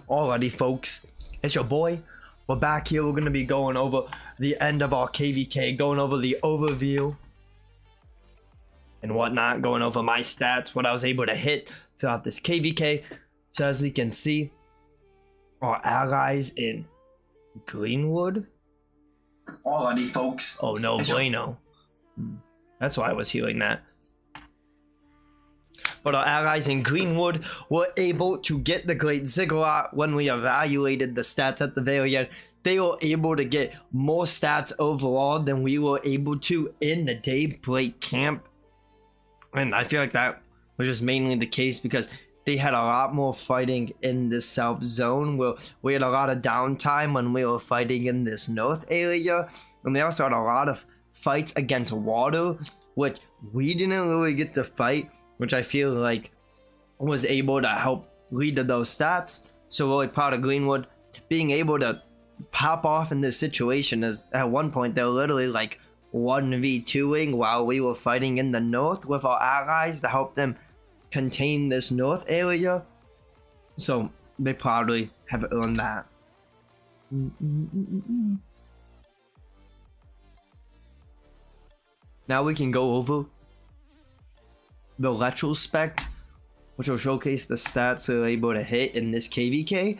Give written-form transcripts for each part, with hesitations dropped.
Alrighty folks, it's your boy. We're back here. We're going to be going over the end of our KvK, going over the overview and whatnot, going over my stats, what I was able to hit throughout this KvK. So as we can see, our allies in Greenwood. Alrighty folks. Oh no bueno. That's why I was healing that. But our allies in Greenwood were able to get the Great Ziggurat. When we evaluated the stats at the very end, they were able to get more stats overall than we were able to in the Daybreak camp. And I feel like that was just mainly the case because they had a lot more fighting in the south zone, where we had a lot of downtime when we were fighting in this north area. And they also had a lot of fights against water, which we didn't really get to fight, which I feel like was able to help lead to those stats. So really proud of Greenwood being able to pop off in this situation, as at one point they're literally like 1v2ing while we were fighting in the north with our allies to help them contain this north area. So they probably have earned that. Now we can go over the retrospect, which will showcase the stats we're able to hit in this KvK.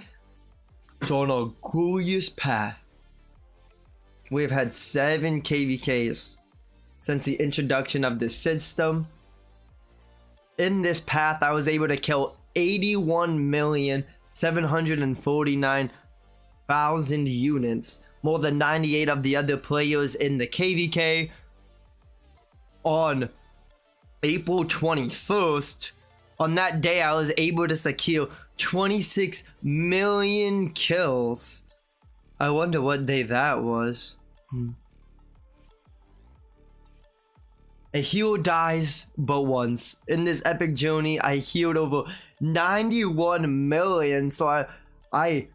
So on our glorious path, we've had 7 KvKs since the introduction of this system. In this path, I was able to kill 81,749,000 units, more than 98 of the other players in the KvK. On April 21st, on that day, I was able to secure 26 million kills. I wonder what day that was. A hero dies but once. In this epic journey, I healed over 91 million. So I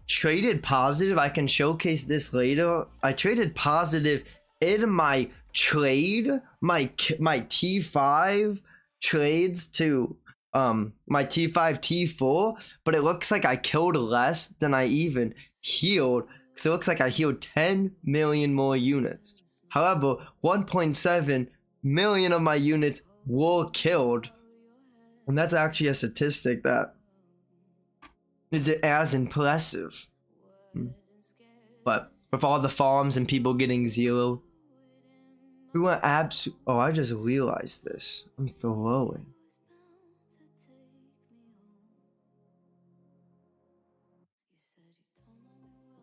traded positive. I can showcase this later. I traded positive in my trade, my T5 trades to my T5 T4, but it looks like I killed less than I even healed, because it looks like I healed 10 million more units. However, 1.7 million of my units were killed, and that's actually a statistic that is as impressive. But with all the farms and people getting 0, we went oh, I just realized this. I'm throwing.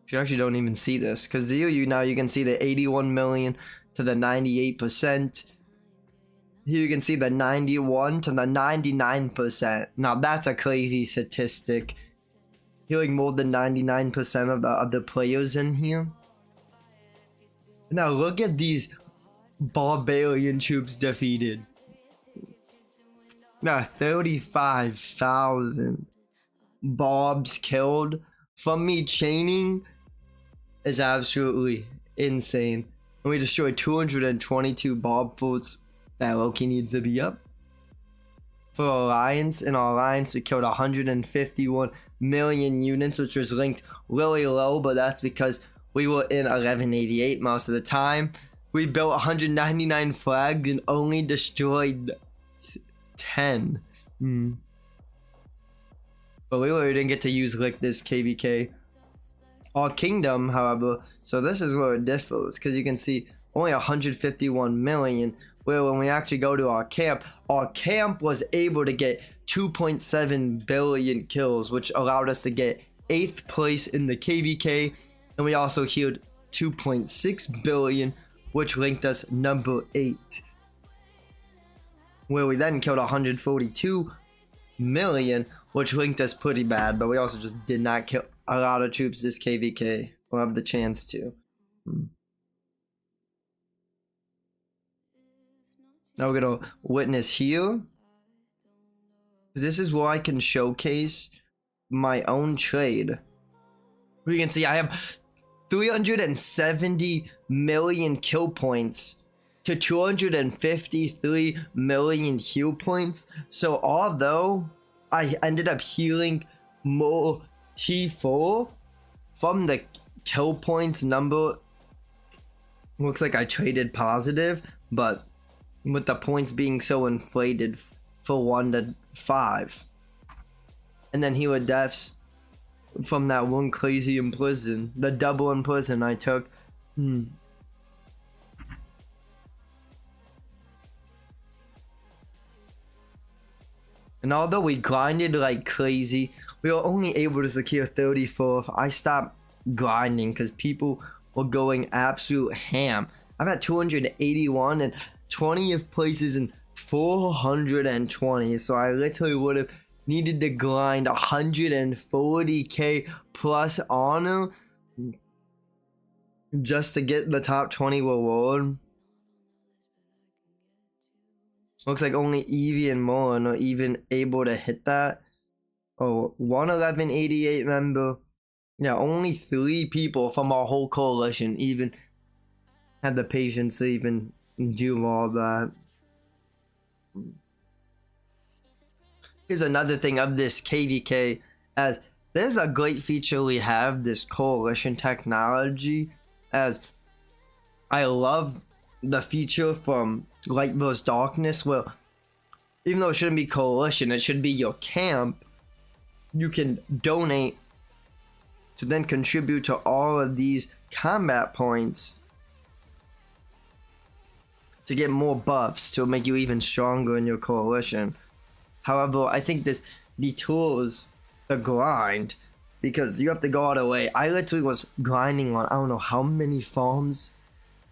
You actually don't even see this, because you now you can see the 81 million to the 98%. Here you can see the 91 to the 99%. Now that's a crazy statistic. Healing more than 99% of the players in here. Now look at these barbarian troops defeated. Now 35,000 barbs killed from me chaining is absolutely insane. And we destroyed 222 barb forts. That Loki needs to be up. For Alliance, in our Alliance, we killed 151 million units, which was linked really low, but that's because we were in 1188 most of the time. We built 199 flags and only destroyed 10. But we really didn't get to use like this KvK. Our kingdom, however, so this is where it differs, because you can see only 151 million, where when we actually go to our camp was able to get 2.7 billion kills, which allowed us to get 8th place in the KvK, and we also healed 2.6 billion, which linked us number 8, where we then killed 142 million, which linked us pretty bad, but we also just did not kill a lot of troops this KvK, or have the chance to. Now we're gonna witness here. This is where I can showcase my own trade. You can see I have 370 million kill points to 253 million heal points. So although I ended up healing more T4 from the kill points number. Looks like I traded positive, but with the points being so inflated for 1 to 5. And then he would deaths from that one crazy in prison, the double in prison I took. And although we grinded like crazy, we were only able to secure 34th. I stopped grinding because people were going absolute ham. I'm at 281 and 20th places in 420, so I literally would have needed to grind 140k plus honor just to get the top 20 reward. Looks like only Evie and Mullen are even able to hit that. Oh, 11188 member. Yeah, only 3 people from our whole coalition even had the patience to even do all that. Here's another thing of this KvK, as there's a great feature we have, this coalition technology, as I love the feature from Light vs Darkness, where even though it shouldn't be coalition, it should be your camp. You can donate to then contribute to all of these combat points to get more buffs to make you even stronger in your coalition. However, I think this detours the grind because you have to go all the way. I literally was grinding on I don't know how many farms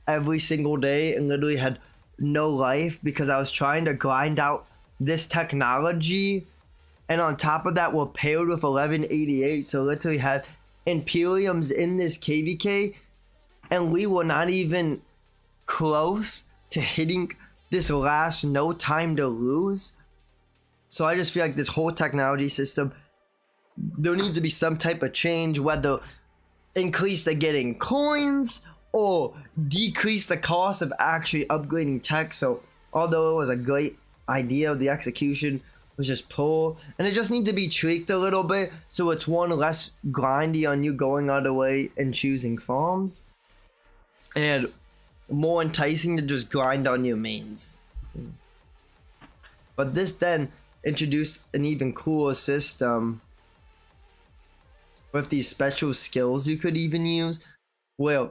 every single day and literally had no life because I was trying to grind out this technology, and on top of that we're paired with 1188, so literally had Imperiums in this KvK and we were not even close to hitting this last no time to lose. So I just feel like this whole technology system, there needs to be some type of change, whether increase the getting coins or decrease the cost of actually upgrading tech. So although it was a great idea, the execution was just poor, and it just needs to be tweaked a little bit so it's one less grindy on you going all the way and choosing farms, and more enticing to just grind on your mains. But this then introduced an even cooler system with these special skills you could even use, where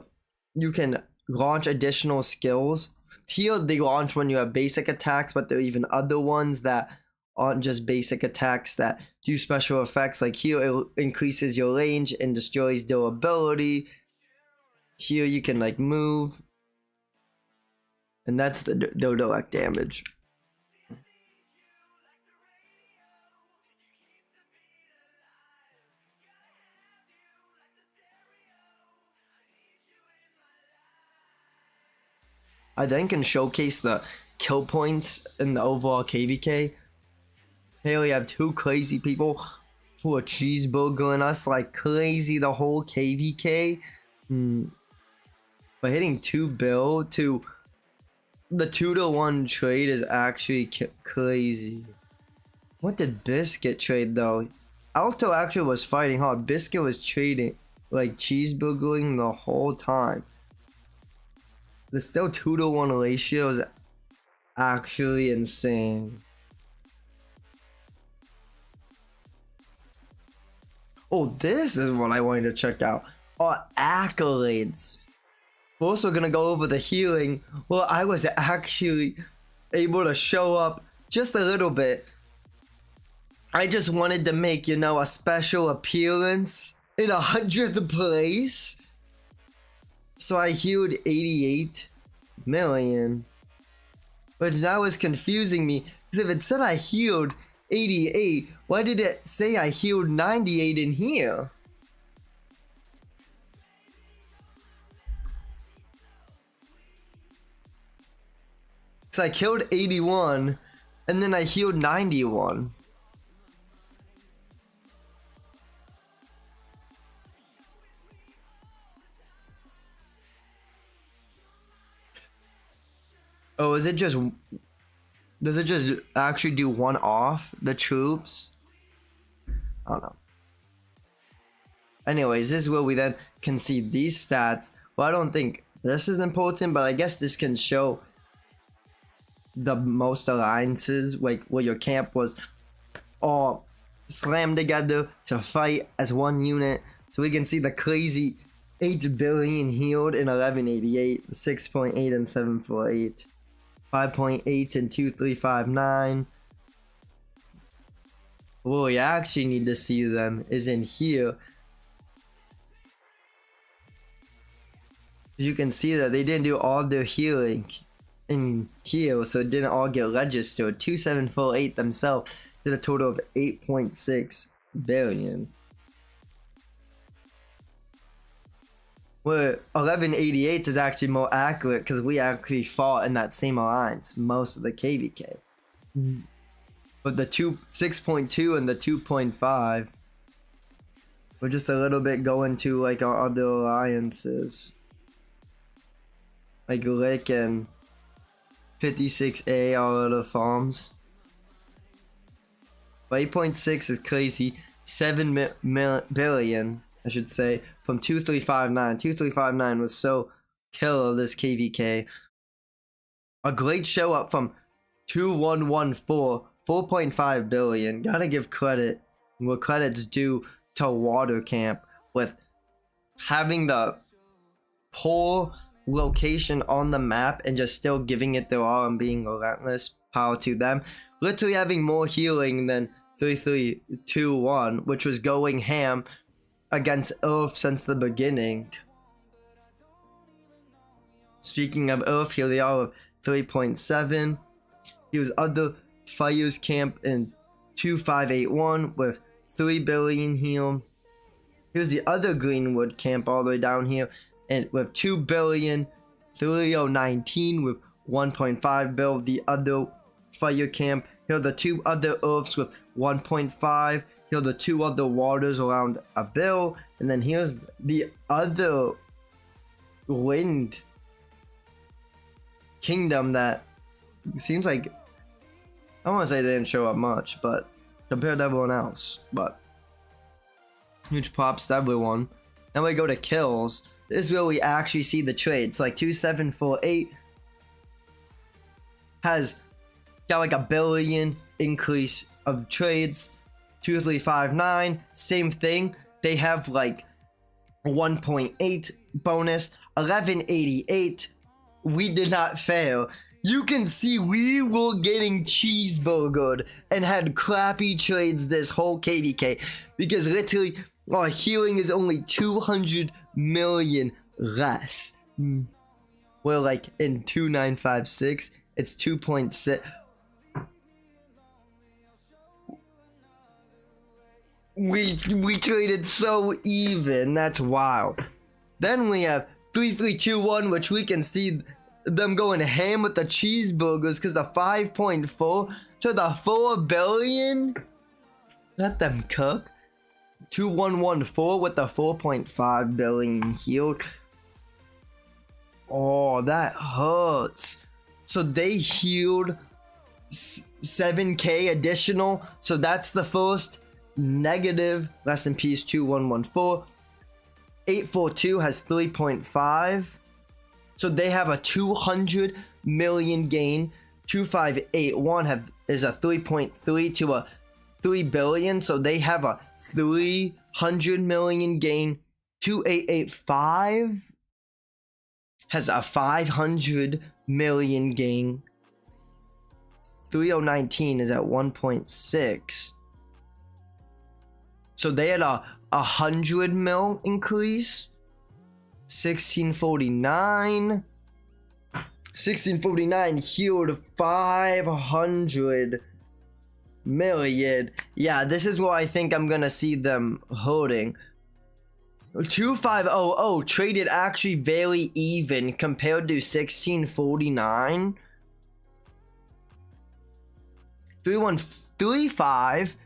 you can launch additional skills. Here they launch when you have basic attacks, but there are even other ones that aren't just basic attacks that do special effects. Like here it increases your range and destroys durability. Here you can like move, and that's the direct damage. I then can showcase the kill points in the overall KvK. Here we have 2 crazy people who are cheeseburgering us like crazy the whole KvK. But hitting 2 bill to the 2-to-1 trade is actually crazy. What did Biscuit trade though? Alto actually was fighting hard. Biscuit was trading like cheeseburgering the whole time. The still 2-to-1 ratio is actually insane. Oh, this is what I wanted to check out. Our accolades. First, we're gonna go over the healing. Well, I was actually able to show up just a little bit. I just wanted to make, you know, a special appearance in 100th place. So I healed 88 million. But now it's confusing me, because if it said I healed 88, why did it say I healed 98 in here? Because I killed 81 and then I healed 91. Oh, is it just... Does it just actually do one off the troops? I don't know. Anyways, this is where we then can see these stats. Well, I don't think this is important, but I guess this can show the most alliances, like where your camp was all slammed together to fight as one unit. So we can see the crazy 8 billion healed in 1188, 6.8 and 748, 5.8 and 2359. What we actually need to see them is in here. You can see that they didn't do all their healing in here, so it didn't all get registered. 2748 themselves did a total of 8.6 billion. Where 1188 is actually more accurate because we actually fought in that same alliance most of the KvK. But the 6.2 and the 2.5 we're just a little bit going to like our other alliances. Like Lick and 56A, all other farms. But 8.6 is crazy. 7 billion, I should say, from 2359. 2359 was so killer, this KvK. A great show up from 2114, 4.5 billion. Gotta give credit where credit's due to Water Camp with having the poor location on the map and just still giving it their all and being relentless. Power to them. Literally having more healing than 3321, which was going ham against Earth since the beginning. Speaking of Earth, here they are with 3.7. Here's other Fire's Camp in 2581 with 3 billion heal. Here's the other Greenwood Camp all the way down here and with 2 billion. 3019 with 1.5 bill. The other Fire Camp. Here are the 2 other Earths with 1.5. Here are the 2 other Waters around a bill. And then here's the other Wind Kingdom that seems like, I don't want to say they didn't show up much, but compared to everyone else. But huge props to everyone. Then we go to kills. This is where we actually see the trades. Like 2748 has got like a billion increase of trades. 2359, same thing. They have like 1.8 bonus. 1188, we did not fail. You can see we were getting cheeseburgered and had crappy trades this whole KvK because literally our healing is only 200 million less. Well, like in 2956, it's 2.6. We traded so even. That's wild. Then we have 3321, which we can see them going ham with the cheeseburgers because the 5.4 to the 4 billion. Let them cook. 2114 with the 4.5 billion healed. Oh, that hurts. So they healed 7k additional. So that's the first negative. Rest in peace, 2114. 842 has 3.5. So they have a 200 million gain. 2581 is a 3.3 to a 3 billion. So they have a 300 million gain. 2885 has a 500 million gain. 3019 is at 1.6. So they had a 100 mil increase. 1649 healed 500 million. Yeah, this is what I think I'm gonna see them holding. 2500 traded actually very even compared to 1649. 3135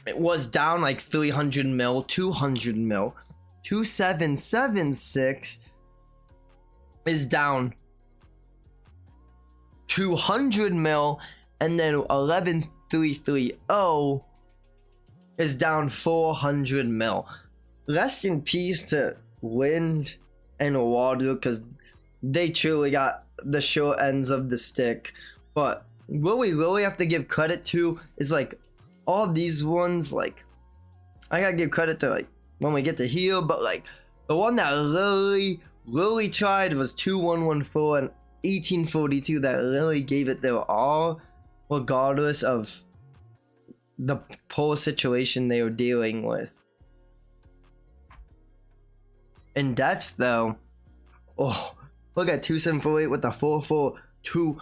it was down like 300 mil, 200 mil. 2776 is down 200 mil, and then 11330 is down 400 mil. Rest in peace to wind and water, because they truly got the short ends of the stick. But what we really have to give credit to is like all these ones. Like I gotta give credit to like when we get to here, but like the one that really tried was 2114 and 1842, that really gave it their all, regardless of the poor situation they were dealing with. In deaths though, oh, look at 2748 with the 442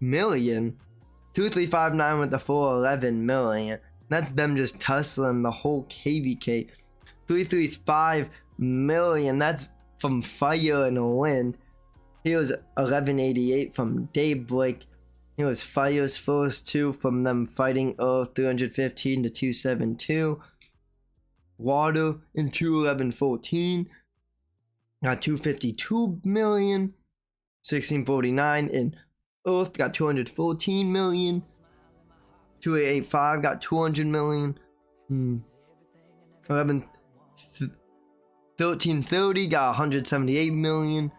million, 2359 with the 411 million. That's them just tussling the whole KvK. 335 million, that's from fire and wind. Here was 1188 from daybreak. Here was fire's first two from them fighting earth, 315 to 272. Water in 21114 got 252 million. 1649 in earth got 214 million. 2885 got 200 million. 1330 got 178 million.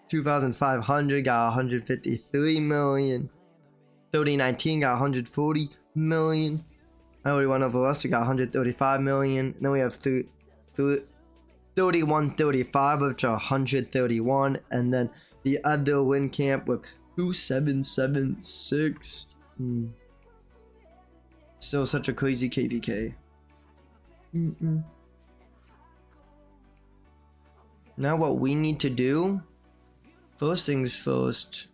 2500 got 153 million. 3019 got 140 million. I already went over us. We got 135 million. Then we have 3135, which are 131, and then the other win camp with 2776. Still such a crazy KvK. Now what we need to do, first things first,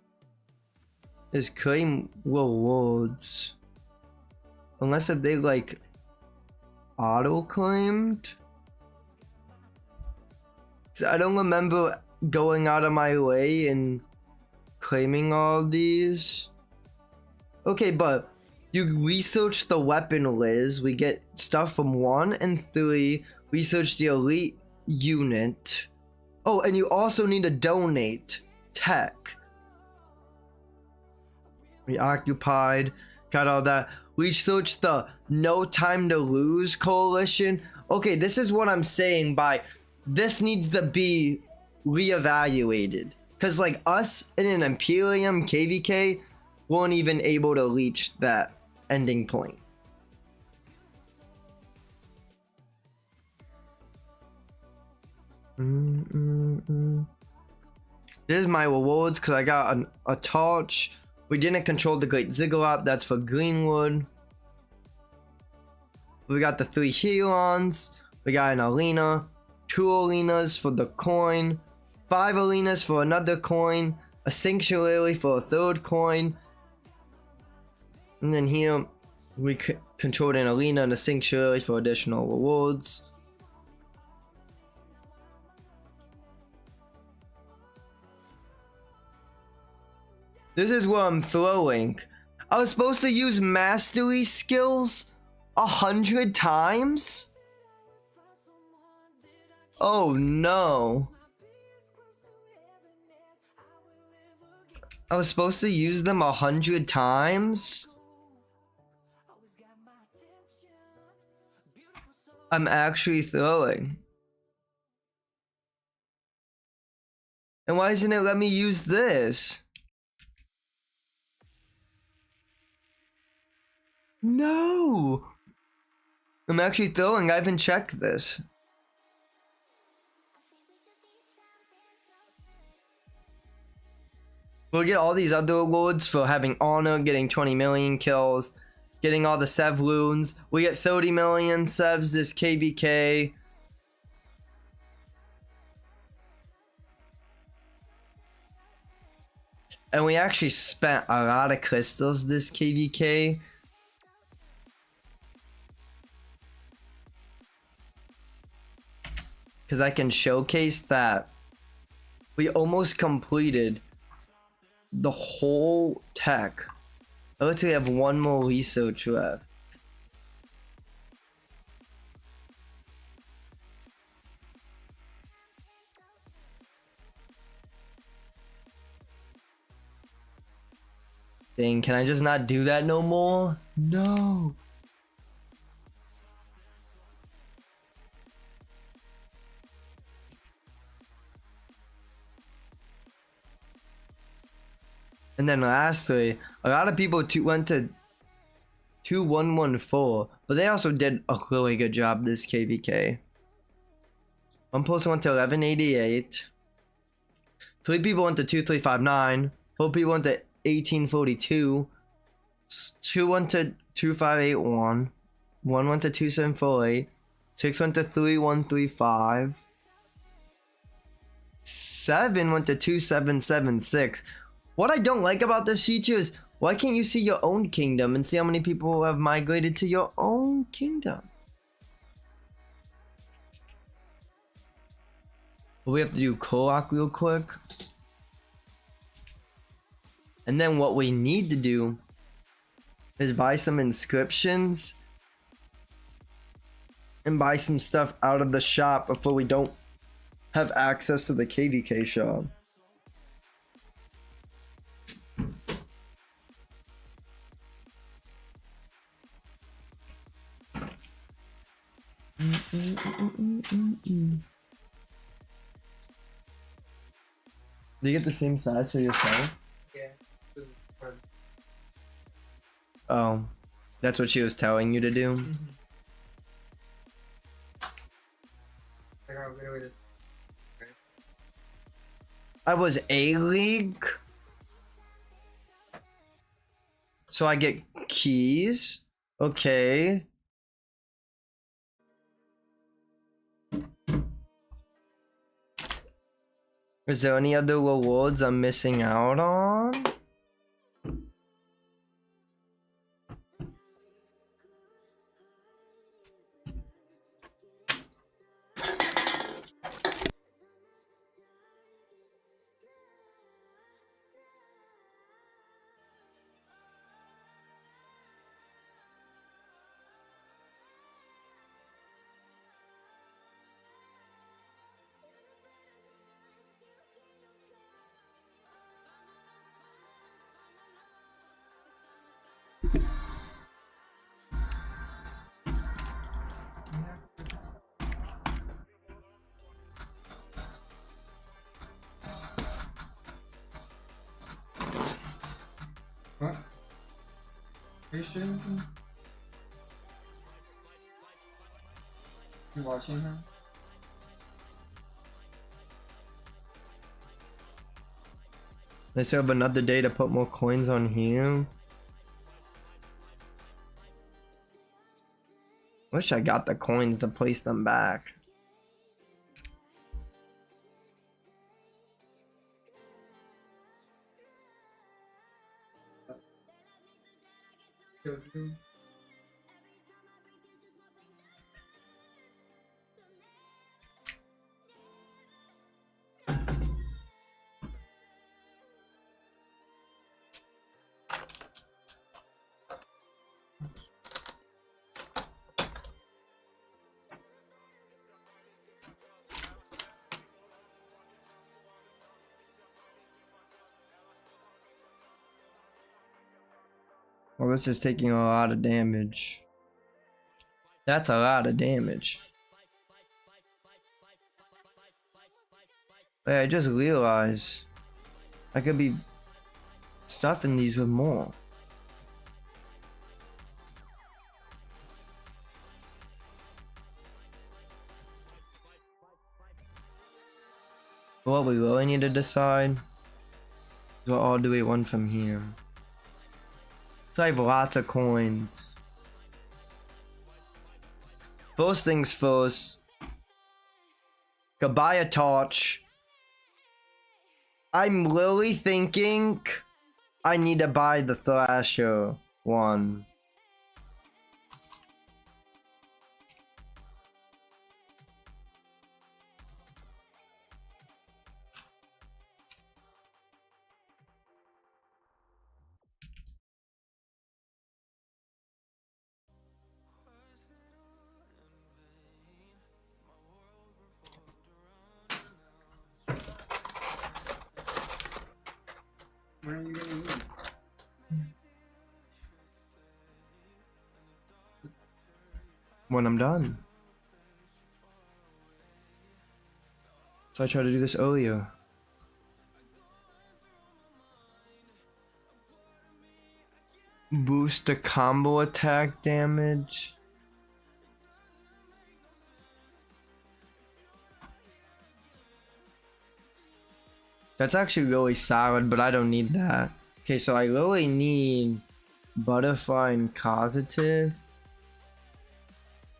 is claim rewards. Unless if they like auto-claimed. I don't remember going out of my way and claiming all these. Okay, but you research the weapon list. We get stuff from 1 and 3. Research the elite unit. Oh, and you also need to donate tech. Reoccupied. Got all that. Research the No Time to Lose coalition. Okay, this is what I'm saying by this needs to be reevaluated. Because like us in an Imperium KvK weren't even able to reach that ending point. This is my rewards because I got a torch. We didn't control the Great Ziggurat, that's for Greenwood. We got the 3 Helons. We got an arena. 2 arenas for the coin. 5 arenas for another coin. A sanctuary for a 3rd coin. And then here we controlled an arena and a sanctuary for additional rewards. This is what I'm throwing. I was supposed to use mastery skills 100 times? Oh no. I was supposed to use them 100 times? I'm actually throwing. And why doesn't it let me use this? No! I'm actually throwing. I haven't checked this. We'll get all these other awards for having honor, getting 20 million kills, getting all the Sev runes. We get 30 million Sevs this KvK. And we actually spent a lot of crystals this KvK. Because I can showcase that we almost completed the whole tech. I literally have 1 more research left. Dang, can I just not do that no more? No. And then lastly, a lot of people went to 2114, but they also did a really good job this KvK. One person went to 1188. 3 people went to 2359. 4 people went to 1842. 2 went to 2581. 1 went to 2748. 6 went to 3135. 7 went to 2776. What I don't like about this feature is, why can't you see your own kingdom and see how many people have migrated to your own kingdom? We have to do co-op real quick. And then what we need to do is buy some inscriptions and buy some stuff out of the shop before we don't have access to the KvK shop. Do you get the same size for yourself? Yeah. Oh, that's what she was telling you to do? I was A-League. So I get keys. Okay. Is there any other rewards I'm missing out on? What? Are you streaming? You watching now? Let's have another day to put more coins on here. Wish I got the coins to place them back. Well, this is taking a lot of damage. That's a lot of damage. Hey, I just realized I could be stuffing these with more. What we really need to decide is what all do we want from here. So I have lots of coins. First things first. Could buy a torch. I'm really thinking I need to buy the Thrasher one. When are you gonna eat? When I'm done. So I tried to do this earlier. Boost the combo attack damage. That's actually really solid, but I don't need that. Okay, so I really need Butterfly and Causative.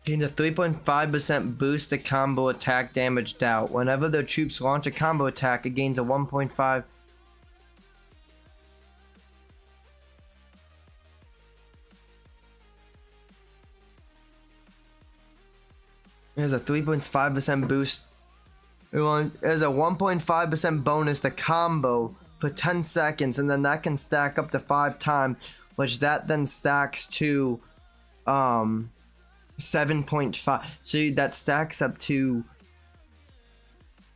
Gains a 3.5% boost to combo attack damage dealt. Whenever the troops launch a combo attack, it gains a 1.5. It has a 3.5% boost. It has a 1.5% bonus to combo for 10 seconds, and then that can stack up to 5 times, which that then stacks to 7.5. So that stacks up to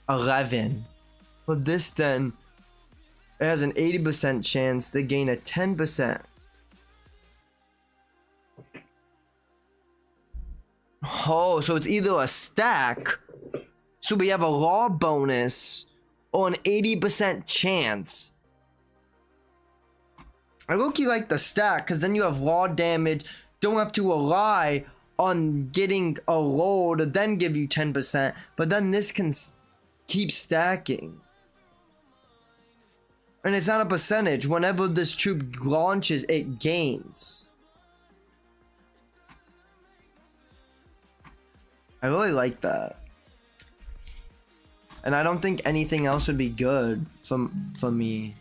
11. But this then, it has an 80% chance to gain a 10%. Oh, so it's either a stack, so we have a law bonus, or an 80% chance. I look you like the stack, because then you have law damage, don't have to rely on getting a roll to then give you 10%, but then this can keep stacking. And it's not a percentage. Whenever this troop launches, it gains. I really like that. And I don't think anything else would be good for me.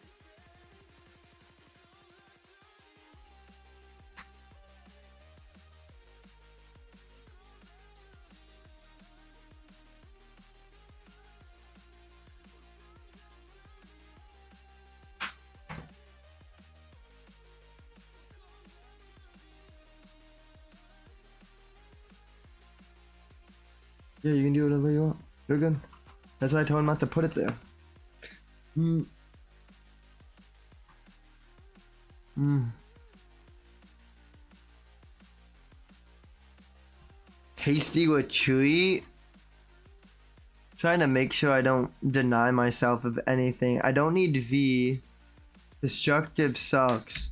Yeah, you can do whatever you want. You're good. That's why I told him not to put it there. Hasty retreat. Trying to make sure I don't deny myself of anything. I don't need V. Destructive sucks.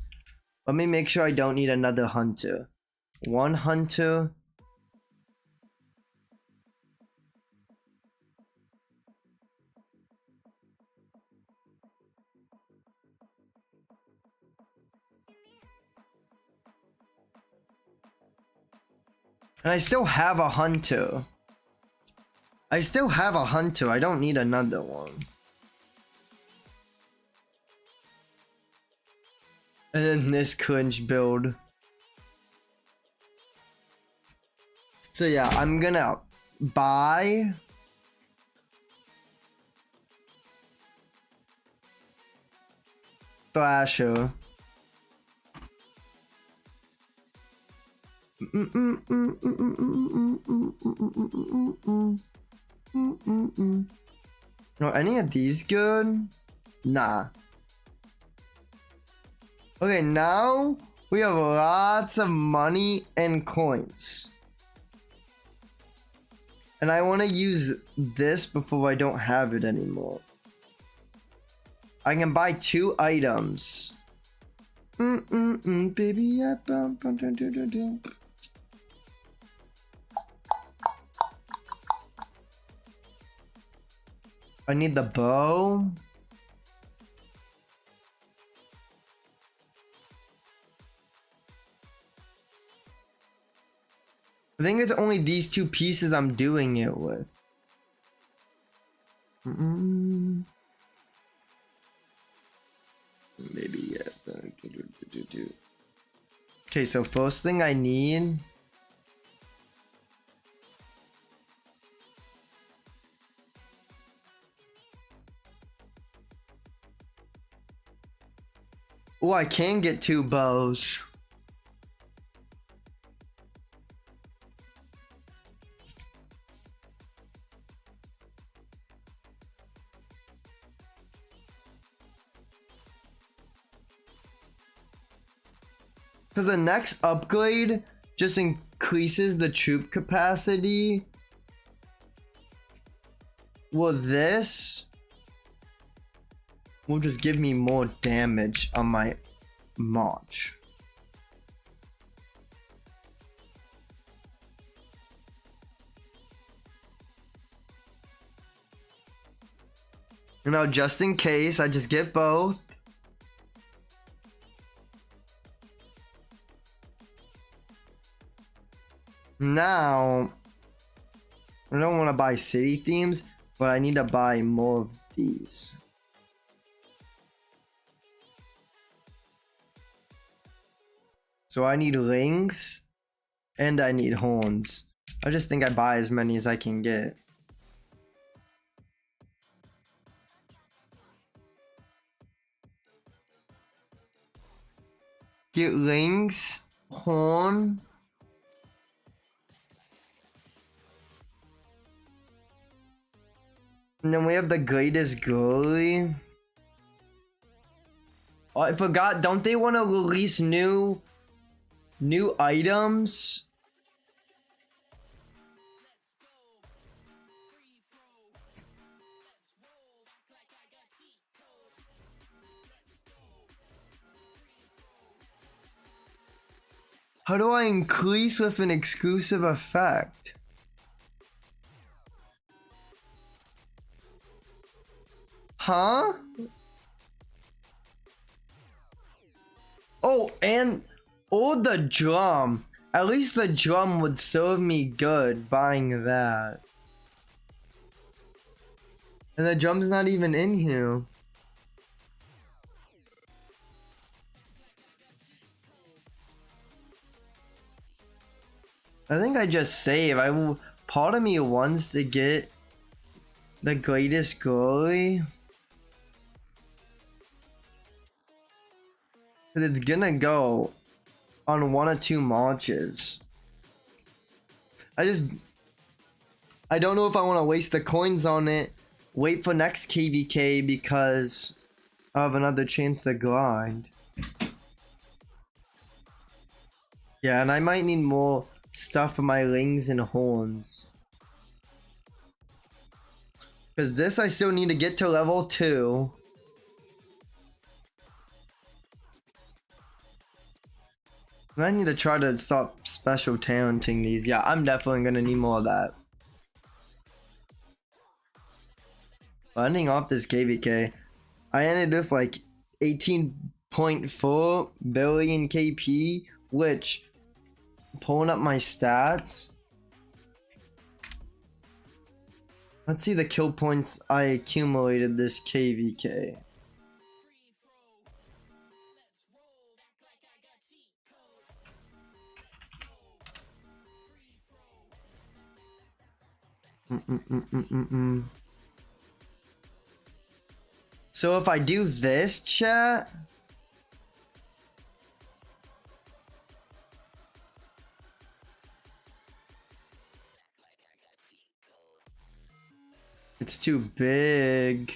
Let me make sure I don't need another hunter. One hunter. And I still have a hunter. I still have a hunter. I don't need another one. And then this cringe build. So yeah, I'm gonna buy Thrasher. Are any of these good? Nah. Okay, now we have lots of money and coins. And I want to use this before I don't have it anymore. I can buy 2 items. Baby, yeah. I need the bow. I think it's only these 2 pieces I'm doing it with. Maybe yeah. Okay, so first thing I need. Oh, I can get 2 bows. Because the next upgrade just increases the troop capacity. Well, this will just give me more damage on my march. You know, just in case, I just get both. Now, I don't want to buy city themes, but I need to buy more of these. So I need rings and I need horns. I just think I buy as many as I can get. Get rings, horn. And then we have the greatest glory. Oh, I forgot, don't they want to release new items? How do I increase with an exclusive effect? Huh? Oh, and the drum. At least the drum would serve me good buying that. And the drum's not even in here. I think I just save. Part of me wants to get the greatest glory. But it's gonna go on 1 or 2 marches. I don't know if I want to waste the coins on it. Wait for next KvK because I have another chance to grind. Yeah, and I might need more stuff for my rings and horns. Because this I still need to get to level 2. And I need to try to stop special talenting these. Yeah, I'm definitely going to need more of that. Ending off this KvK, I ended with like 18.4 billion KP, which, pulling up my stats, let's see the kill points I accumulated this KvK. So if I do this, chat, it's too big.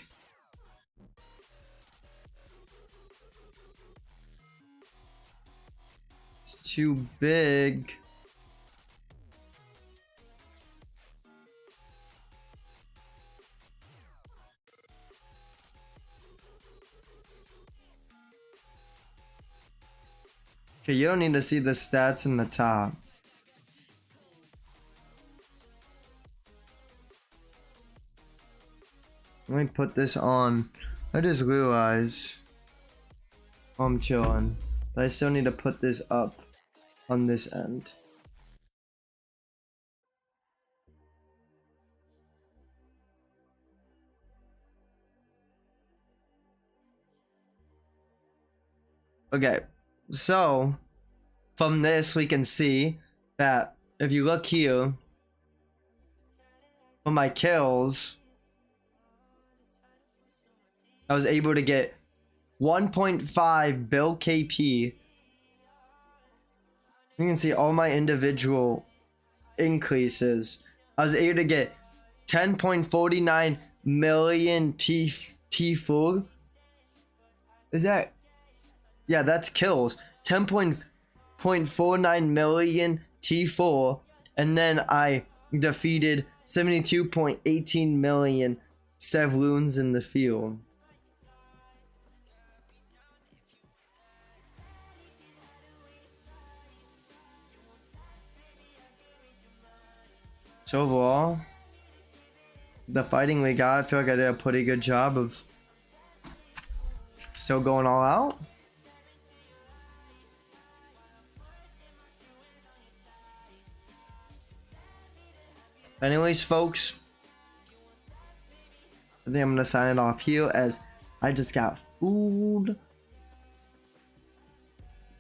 It's too big. Okay, you don't need to see the stats in the top. Let me put this on. I just realized I'm chilling, but I still need to put this up on this end. Okay, so from this we can see that if you look here for my kills, I was able to get 1.5 bill KP. You can see all my individual increases. I was able to get 10.49 million T4. Is that? Yeah, that's kills. 10.49 million T4. And then I defeated 72.18 million Sevloons in the field. So overall, the fighting we got, I feel like I did a pretty good job of still going all out. Anyways, folks, I think I'm gonna sign it off here as I just got food.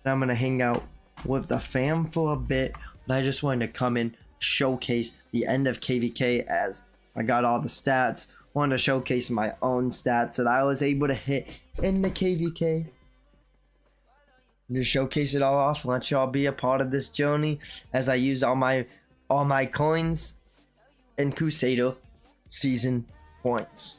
And I'm gonna hang out with the fam for a bit, but I just wanted to come in, showcase the end of KvK as I got all the stats. Wanted to showcase my own stats that I was able to hit in the KvK. Just showcase it all off, let y'all be a part of this journey as I used all my coins and Crusader season points.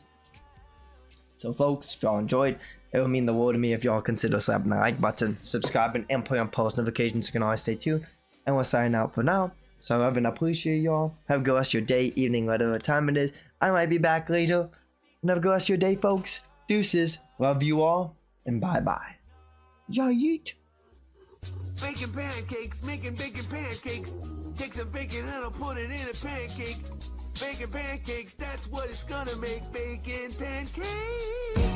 So folks, if y'all enjoyed, it would mean the world to me if y'all consider slapping the like button, subscribing, and putting on post notifications so you can always stay tuned. And we're signing out for now. So I love and appreciate y'all. Have a good rest of your day, evening, whatever time it is. I might be back later. And have a good rest of your day, folks. Deuces. Love you all. And bye-bye. Y'all yeet. Bacon pancakes, making bacon pancakes. Take some bacon and I'll put it in a pancake. Bacon pancakes, that's what it's gonna make. Bacon pancakes.